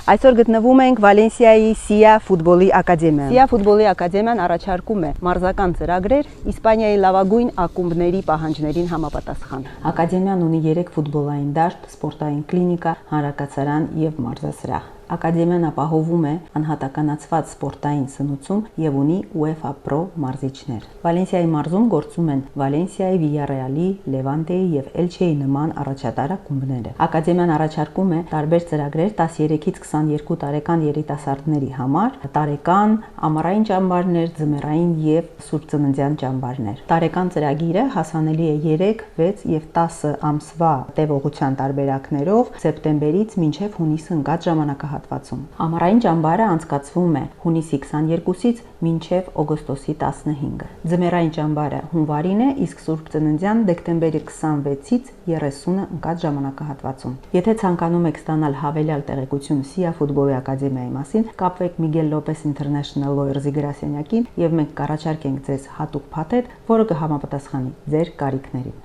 Այսօր գտնվում ենք Վալենսիայի Սիա ֆուտբոլի ակադեմիայում։ Սիա ֆուտբոլի ակադեմիան առաջարկում է մարզական ծրագրեր Իսպանիայի լավագույն ակումբների պահանջներին համապատասխան։ Ակադեմիան ունի 3 ֆուտբոլային դաշտ, սպորտային կլինիկա, հանրակացարան եւ մարզասրահ։ Ակադեմիան ապահովում է անհատականացված սպորտային սնուցում եւ ունի UEFA Pro մարզիչներ։ Վալենսիայի մարզում գործում են Վալենսիայի, Վիյարեալի, Լևանտեի եւ Էլչեի նման առաջատար ակումբները։ Ակադեմիան առաջարկում է տարբեր ծրագրեր 13-ից 22 տարեկան երիտասարդների համար՝ տարեկան, ամառային ճամբարներ, ձմեռային եւ սուրբծննդյան ճամբարներ։ Տարեկան ծրագիրը հասանելի է 3, 6 եւ 10 ամսվա տևողության տարբերակներով սեպտեմբերից մինչեւ հունիսը ընկած ժամանակահատվածում։ Ամառային ճամբարը անցկացվում է հունիսի 22-ից մինչև օգոստոսի 15-ը։ Ձմեռային ճամբարը հունվարին է, իսկ սուրբծննդյան դեկտեմբերի 26-ից 30-ը ընկած ժամանակահատվածում։ Եթե ցանկանում եք ստանալ հավելյալ տեղեկություն Սիա ֆուտբոլի ակադեմիայի մասին, կապվեք Միգել Լոպես International Lawyers-ի գրասենյակին եւ մենք կառաջարկենք ձեզ հատուկ փաթեթ, որը կհամապատասխանի ձեր կարիքներին։